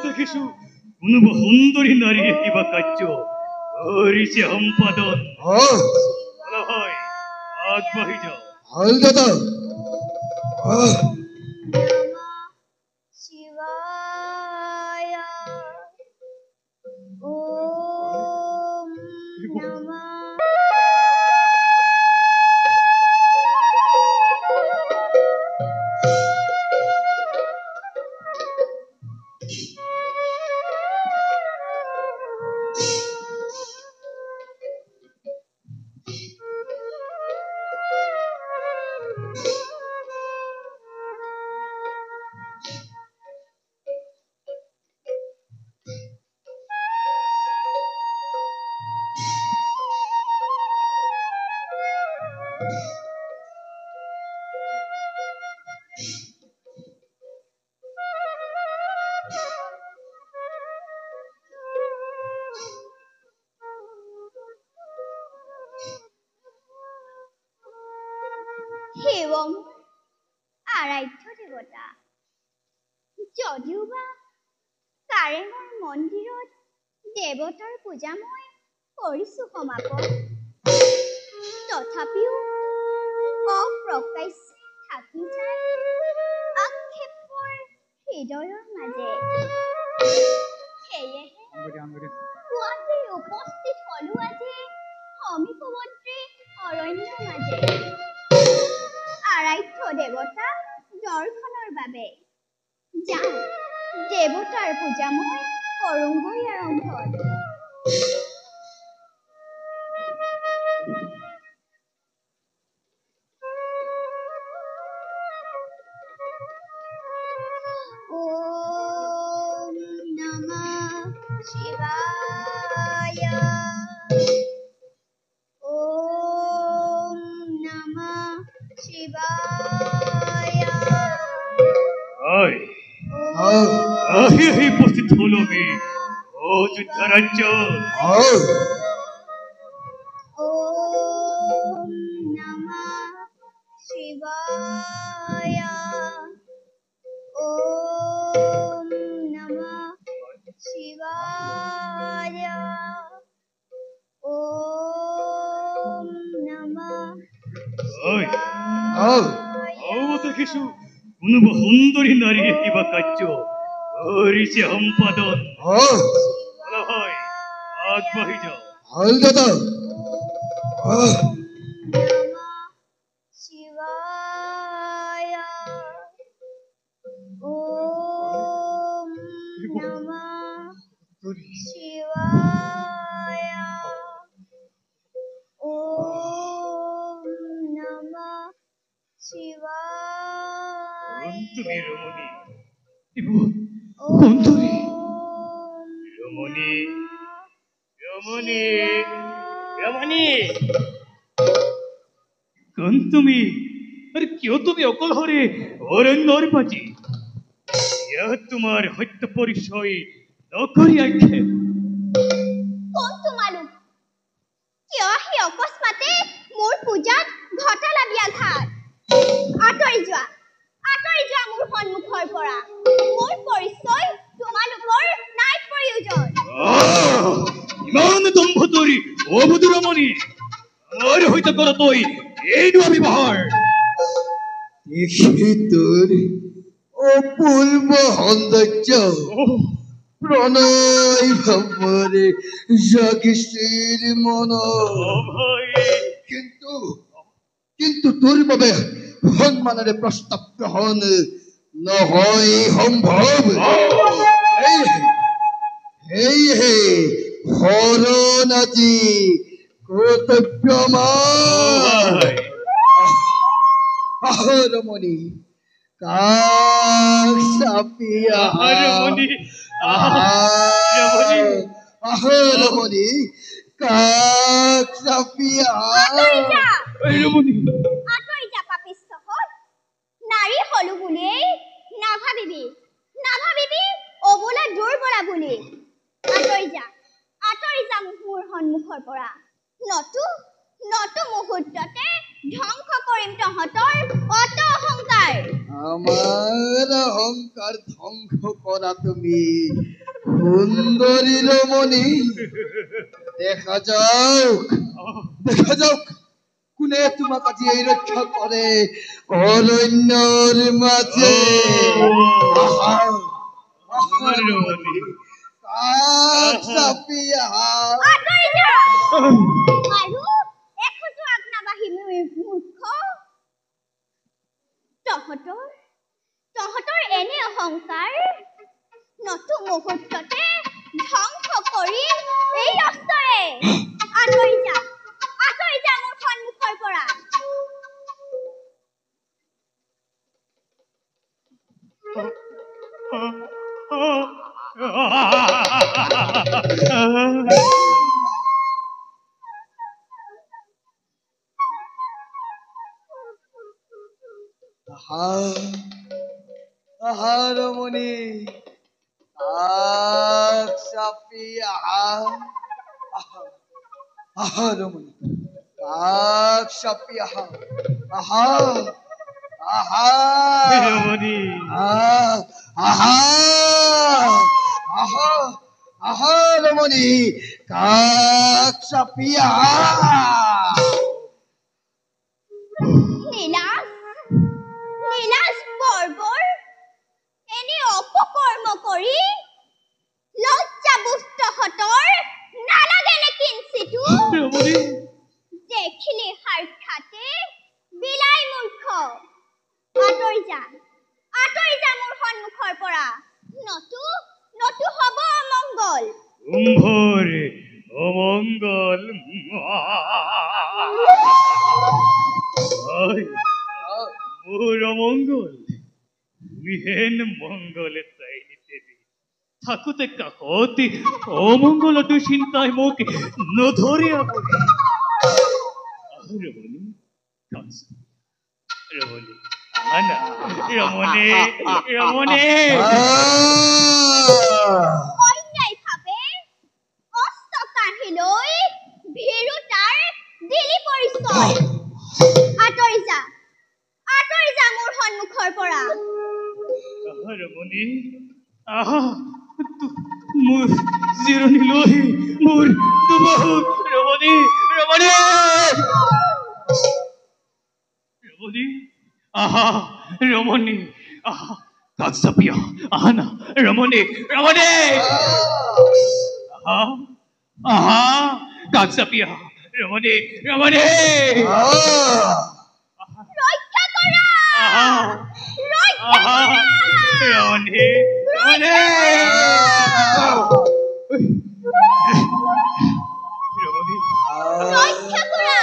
দেখিছো কোনোবা সুন্দৰী নাৰীয়ে কিবা কাৰ্য কৰিছে সম্পাদন হয় আগবাঢ়ি যাওঁ ভাল দাদা Hewong আৰাধ্য দেৱতা যদিওবা কাৰেঙৰ মন্দিৰত দেৱতাৰ পূজা মই কৰিছো সমাপন তথাপিও অপ্ৰকাশ্য থাকি যায় আক্ষেপৰ হৃদয়ৰ মাজে সেয়েহে গুৱাহাটী উপস্থিত হলো আজি সমীপৱৰ্তী অৰণ্যৰ মাজে আৰাধ্য দেৱতা দৰ্শনৰ বাবে যাওঁ দেৱতাৰ পূজা মই কৰোঁগৈ আৰম্ভ ওম নমঃ শিৱায় ওম নমঃ শিৱায় আহি উপস্থিত হলো আমি অযোধ্যা ৰাজ্য ওম নমঃ শিৱায় ওম নমঃ শিৱায় ওম নমঃ দেখিছো কোনোবা সুন্দৰী নাৰীয়ে কিবা কাৰ্য কৰিছে সম্পাদন হয় আগবাঢ়ি যাওঁ ভাল দাদা শিৱায় ওম নমঃ শিৱায় ওম নমঃ শিৱায় তুমি ৰমণী সুন্দৰী ৰমণী ৰমণী ৰমণী কোন তুমি আৰে কিয় তুমি অকলহৰে অৰণ্যৰ পাজি ইয়াত তোমাৰ সত্য পৰিচয় নকৰি আক্ষেপ কোন তোমালোক কিয় আহি অকস্মাতে মোৰ পূজাত ঘটালা ব্যাঘাত আঁতৰি যোৱা মোৰ সন্মুখৰ পৰা মোৰ পৰিচয় তোমালোকৰ নাই প্ৰয়োজন ইমান দম্ভ তৰি অবুধ ৰমণী আমাৰ সৈতে কৰ তই এইটো ব্যৱহাৰ দেখি তোৰ অপূৰ্ব সৌন্দৰ্য প্ৰণয় ভাৱৰে জাগিছিল মন কিন্তু তোৰ বাবে সন্মানেৰে প্ৰস্তাৱ গ্ৰহণ নহয় সম্ভৱ সেয়েহে শৰণ আজি কৰ্তব্যমান ৰমণী কাষ চাপি ৰমণী ৰমণী কাষ চাপি আঁতৰি যা পাপিষ্ঠহঁত নাৰী হলো বুলিয়েই নাভাবিবি অবলা দুৰ্বলা বুলি আঁতৰি যা মোৰ সন্মুখৰ পৰা নতু মুহূৰ্ততে ধ্বংস কৰিম তহঁতৰ অত অহংকাৰ আমার অহংকার ধ্বংস করা তুমি সুন্দরী রমণী দেখা যাওক কোনে তোমাক আজি এই রক্ষা করে অরণ্যর মাঝে আহা আহা রমণী কাষ চাপি আহা আঁতৰি যা আৰু এখোজো আগনাবাঢ়ি মূৰ্খ তহঁতৰ এনে অহংকাৰ নতুন মুহূৰ্ততে ধ্বংস কৰিম এই অস্ত্ৰৰে আঁতৰি যা মোৰ সন্মুখৰ পৰা আহা আহা রমণী কাষ চাপি আহা আহা আহা রমণী কাষ চাপি আহা আহা আহা রমণী আহা আহা আহা রমণী কাষ চাপি আহা নীলাজ বৰ্বৰ এনে অপকৰ্ম কৰি লজ্জাবুজ তহঁতৰ নালাগে নে কিঞ্চিতো ৰমণী দেখিলে সাক্ষাতে বিলাই মূৰ্খ আঁতৰি যা মোৰ সন্মুখৰ পৰা নতু হব অমংগল কুম্ভৰ অমঙ্গল মোর অমঙ্গল বিহেন মঙ্গলে চাই নিতে থাকুতে কাকতি অমঙ্গলটো চিন্তায় মোক নধরিয়া পড়ে রমণী রমণী আনা রমণী অন্যায়ভাৱে অস্ত্ৰ কাঢ়ি লৈ ভীৰুতাৰ দিলি পৰিচয় আঁতৰি যা মোৰ সন্মুখৰ পৰা ৰমণী আহা মোৰ জিৰণি লৈ মোর বহুত রমণী আহা রমণী আহা কাজ চাপিয়া আহা না রমণী আহা কাজ চাপিয়া রমণী ৰক্ষা কৰা আহা আহা ৰমণী ৰক্ষা কৰা